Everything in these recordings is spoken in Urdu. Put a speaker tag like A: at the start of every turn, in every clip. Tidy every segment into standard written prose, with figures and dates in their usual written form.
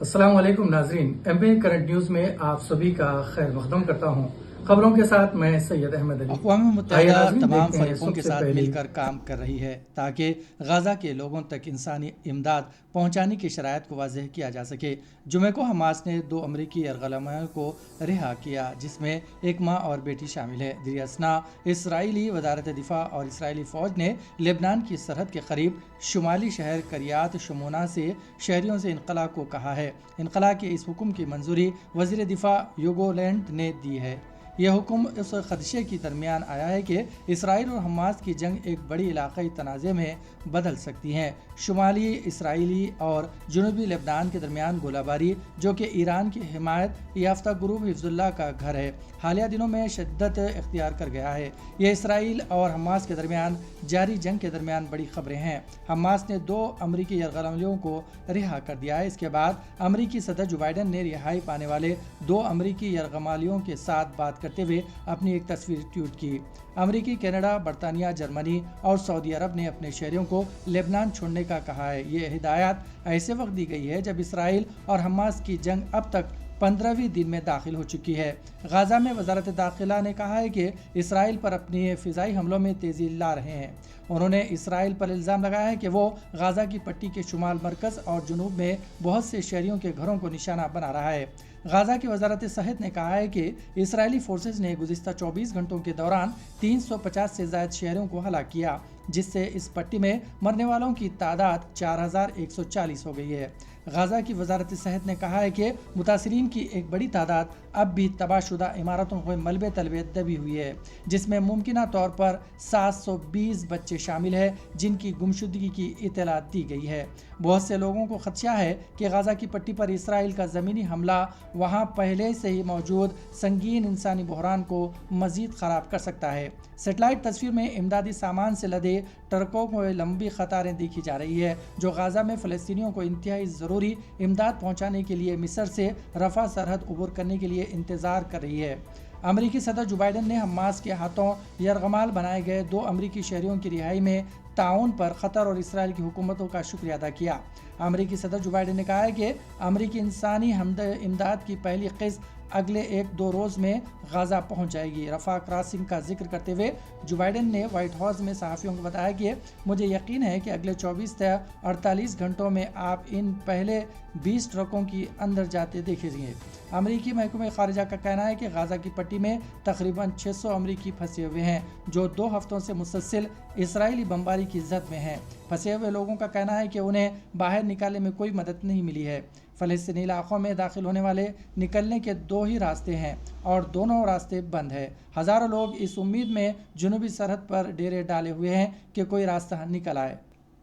A: السلام علیکم ناظرین، ایم پی کرنٹ نیوز میں آپ سبھی کا خیر مقدم کرتا ہوں۔ خبروں کے ساتھ میں سید احمد علی۔
B: اقوام
A: آئیے
B: متحدہ
A: ناظرین،
B: تمام
A: دیکھتے ہیں
B: فریقوں
A: سب
B: کے
A: سے
B: ساتھ
A: پہلے
B: مل کر کام کر رہی ہے تاکہ غزہ کے لوگوں تک انسانی امداد پہنچانے کی شرائط کو واضح کیا جا سکے۔ جمعے کو حماس نے 2 امریکی یرغمالیوں کو رہا کیا، جس میں ایک ماں اور بیٹی شامل ہے۔ دیر اثنا اسرائیلی وزارت دفاع اور اسرائیلی فوج نے لبنان کی سرحد کے قریب شمالی شہر کریات شمونا سے شہریوں سے انخلاء کو کہا ہے۔ انخلاء کے اس حکم کی منظوری وزیر دفاع یوگولینڈ نے دی ہے۔ یہ حکم اس خدشے کی درمیان آیا ہے کہ اسرائیل اور حماس کی جنگ ایک بڑی علاقائی تنازع میں بدل سکتی ہے۔ شمالی اسرائیلی اور جنوبی لبنان کے درمیان گولہ باری، جو کہ ایران کی حمایت یافتہ گروپ حزب اللہ کا گھر ہے، حالیہ دنوں میں شدت اختیار کر گیا ہے۔ یہ اسرائیل اور حماس کے درمیان جاری جنگ کے درمیان بڑی خبریں ہیں۔ حماس نے 2 امریکی یرغمالیوں کو رہا کر دیا ہے۔ اس کے بعد امریکی صدر جو بائیڈن نے رہائی پانے والے 2 امریکی یرغمالیوں کے ساتھ بات کرتے ہوئے اپنی ایک تصویر ٹویٹ کی۔ امریکی، کینیڈا، برطانیہ، جرمنی اور سعودی عرب نے اپنے شہریوں کو لبنان چھوڑنے کا کہا ہے۔ یہ ہدایت ایسے وقت دی گئی ہے جب اسرائیل اور حماس کی جنگ اب تک 15ویں دن میں داخل ہو چکی ہے۔ غزہ میں وزارت داخلہ نے کہا ہے کہ اسرائیل پر اپنی فضائی حملوں میں تیزی لا رہے ہیں۔ انہوں نے اسرائیل پر الزام لگایا ہے کہ وہ غزہ کی پٹی کے شمال، مرکز اور جنوب میں بہت سے شہریوں کے گھروں کو نشانہ بنا رہا ہے۔ غزہ کی وزارت صحت نے کہا ہے کہ اسرائیلی فورسز نے گزشتہ 24 گھنٹوں کے دوران 350 سے زائد شہریوں کو ہلاک کیا، جس سے اس پٹی میں مرنے والوں کی تعداد 4140 ہو گئی ہے۔ غزہ کی وزارت صحت نے کہا ہے کہ متاثرین کی ایک بڑی تعداد اب بھی تباہ شدہ عمارتوں کے ملبے تلے دبی ہوئی ہے، جس میں ممکنہ طور پر 720 بچے شامل ہیں جن کی گمشدگی کی اطلاع دی گئی ہے۔ بہت سے لوگوں کو خدشہ ہے کہ غزہ کی پٹی پر اسرائیل کا زمینی حملہ وہاں پہلے سے ہی موجود سنگین انسانی بحران کو مزید خراب کر سکتا ہے۔ سیٹلائٹ تصویر میں امدادی سامان سے لدے ٹرکوں کو لمبی قطاریں دیکھی جا رہی ہے، جو غزہ میں فلسطینیوں کو انتہائی ضروری امداد پہنچانے کے لیے مصر سے رفح سرحد عبور کرنے کے لیے انتظار کر رہی ہے۔ امریکی صدر جو بائیڈن نے حماس کے ہاتھوں یرغمال بنائے گئے 2 امریکی شہریوں کی رہائی میں تعاون پر قطر اور اسرائیل کی حکومتوں کا شکریہ ادا کیا۔ امریکی صدر جو بائیڈن نے کہا ہے کہ امریکی انسانی امداد کی پہلی قسط اگلے 1-2 روز میں غزہ پہنچ جائے گی۔ رفح کراسنگ کا ذکر کرتے ہوئے جو بائیڈن نے وائٹ ہاؤس میں صحافیوں کو بتایا کہ مجھے یقین ہے کہ اگلے 24 سے 48 گھنٹوں میں آپ ان پہلے 20 ٹرکوں کی اندر جاتے دیکھیں گے۔ امریکی محکمہ خارجہ کا کہنا ہے کہ غزہ کی پٹی میں تقریباً 600 امریکی پھنسے ہوئے ہیں، جو 2 ہفتوں سے مسلسل اسرائیلی بمباری کی زد میں ہیں۔ پھنسے ہوئے لوگوں کا کہنا ہے کہ انہیں باہر نکالنے میں کوئی مدد نہیں ملی ہے۔ فلسطینی علاقوں میں داخل ہونے والے نکلنے کے 2 ہی راستے ہیں اور دونوں راستے بند ہیں۔ ہزاروں لوگ اس امید میں جنوبی سرحد پر ڈیرے ڈالے ہوئے ہیں کہ کوئی راستہ نکل آئے۔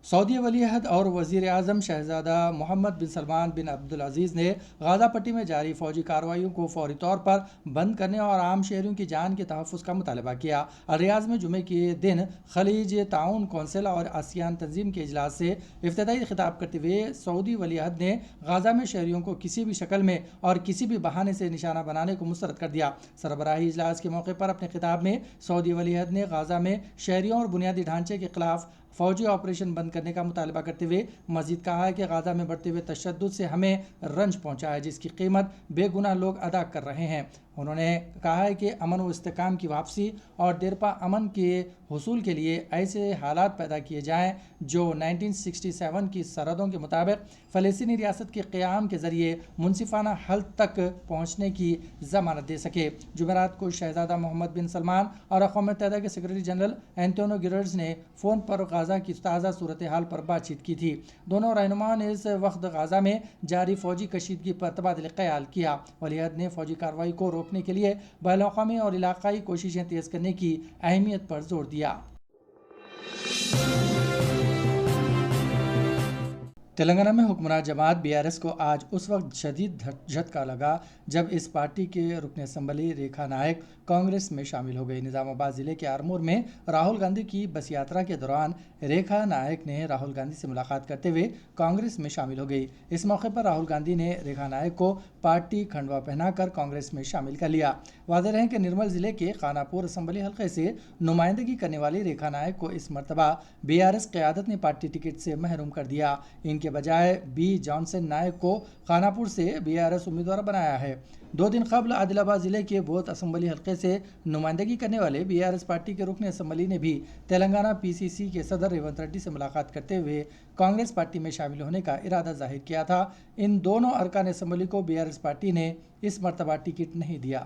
B: سعودی ولی عہد اور وزیر اعظم شہزادہ محمد بن سلمان بن عبدالعزیز نے غزہ پٹی میں جاری فوجی کارروائیوں کو فوری طور پر بند کرنے اور عام شہریوں کی جان کے تحفظ کا مطالبہ کیا۔ الریاض میں جمعے کے دن خلیج تعاون کونسل اور آسیان تنظیم کے اجلاس سے افتتاحی خطاب کرتے ہوئے سعودی ولی عہد نے غزہ میں شہریوں کو کسی بھی شکل میں اور کسی بھی بہانے سے نشانہ بنانے کو مسترد کر دیا۔ سربراہی اجلاس کے موقع پر اپنے خطاب میں سعودی ولی عہد نے غزہ میں شہریوں اور بنیادی ڈھانچے کے خلاف فوجی آپریشن بند کرنے کا مطالبہ کرتے ہوئے مزید کہا ہے کہ غزہ میں بڑھتے ہوئے تشدد سے ہمیں رنج پہنچا ہے، جس کی قیمت بے گناہ لوگ ادا کر رہے ہیں۔ انہوں نے کہا ہے کہ امن و استحکام کی واپسی اور دیرپا امن کے حصول کے لیے ایسے حالات پیدا کیے جائیں جو 1967 کی سرحدوں کے مطابق فلسطینی ریاست کے قیام کے ذریعے منصفانہ حل تک پہنچنے کی ضمانت دے سکے۔ جمعرات کو شہزادہ محمد بن سلمان اور اقوام متحدہ کے سیکرٹری جنرل اینٹونیو گٹیرس نے فون پر غزہ کی تازہ صورتحال پر بات چیت کی تھی۔ دونوں رہنماؤں نے اس وقت غزہ میں جاری فوجی کشیدگی پر تبادلہ خیال کیا۔ ولی عہد نے فوجی کارروائی کو روکنے کے لیے بین الاقوامی اور علاقائی کوششیں تیز کرنے کی اہمیت پر زور دیا۔ تلنگانہ میں حکمراں جماعت BRS کو آج اس وقت شدید جھٹکا لگا جب اس پارٹی کے رکن اسمبلی ریکھا نائک کانگریس میں شامل ہو گئی۔ نظام آباد ضلع کے آرمور میں راہل گاندھی کی بس یاترا کے دوران ریکھا نائک نے راہل گاندھی سے ملاقات کرتے ہوئے کانگریس میں شامل ہو گئی۔ اس موقع پر راہل گاندھی نے ریکھا نائک کو پارٹی کھنڈوا پہنا کر کانگریس میں شامل کر لیا۔ واضح رہے کہ نرمل ضلع کے خانہ پور اسمبلی حلقے سے نمائندگی کرنے والی ریکھا نائک کو اس مرتبہ BRS قیادت نے پارٹی ٹکٹ سے محروم کر دیا۔ ان کے بجائے بی جانسن نائک کو خاناپور سے BRS امیدوار بنایا ہے۔ 2 دن قبل عادل آباد ضلع کے بودھ اسمبلی حلقے سے نمائندگی کرنے والے BRS پارٹی کے رکن اسمبلی نے بھی تلنگانہ PCC کے صدر ریونت ریڈی سے ملاقات کرتے ہوئے کانگریس پارٹی میں شامل ہونے کا ارادہ ظاہر کیا تھا۔ ان دونوں ارکان اسمبلی کو BRS پارٹی نے اس مرتبہ ٹکٹ نہیں دیا۔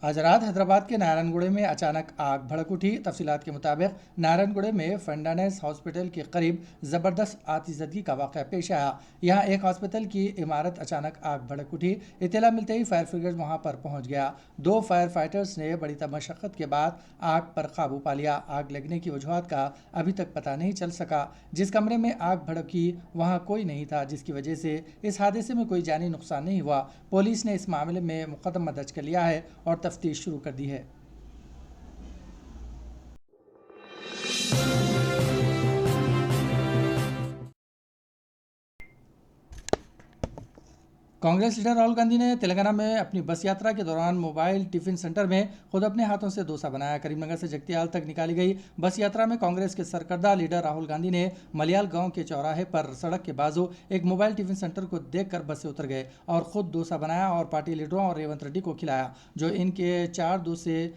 B: آج رات حیدرآباد کے نارائن گوڑے میں اچانک آگ بھڑک اٹھی۔ تفصیلات کے مطابق نارائن گوڑے میں فنڈانس ہاسپٹل کے قریب زبردست آتش زدگی کا واقعہ پیش آیا۔ یہاں ایک ہاسپٹل کی عمارت اچانک آگ بھڑک اٹھی۔ اطلاع ملتے ہی فائر بریگیڈ وہاں پر پہنچ گیا۔ 2 فائر فائٹرز نے بڑی مشقت کے بعد آگ پر قابو پا لیا۔ آگ لگنے کی وجوہات کا ابھی تک پتہ نہیں چل سکا۔ جس کمرے میں آگ بھڑکی وہاں کوئی نہیں تھا، جس کی وجہ سے اس حادثے میں کوئی جانی نقصان نہیں ہوا۔ پولیس نے اس معاملے میں مقدمہ درج کر لیا ہے اور تفتیش شروع کر دی ہے۔ کانگریس لیڈر راہل گاندھی نے تلنگانہ میں اپنی بس یاترا کے دوران موبائل ٹفن سینٹر میں خود اپنے ہاتھوں سے ڈوسا بنایا۔ کریم نگر سے جگتیال تک نکالی گئی بس یاترا میں کانگریس کے سرکردہ لیڈر راہل گاندھی نے ملیال گاؤں کے چوراہے پر سڑک کے بازو ایک موبائل ٹفن سینٹر کو دیکھ کر بس سے اتر گئے اور خود ڈوسا بنایا اور پارٹی لیڈروں اور ریونت ریڈی کو کھلایا، جو ان کے 4 ڈوسے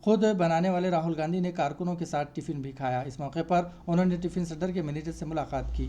B: خود بنانے والے راہل گاندھی نے کارکنوں کے ساتھ ٹفن بھی کھایا۔ اس موقع پر انہوں نے ٹفن سینٹر کے مینیجر سے ملاقات کی۔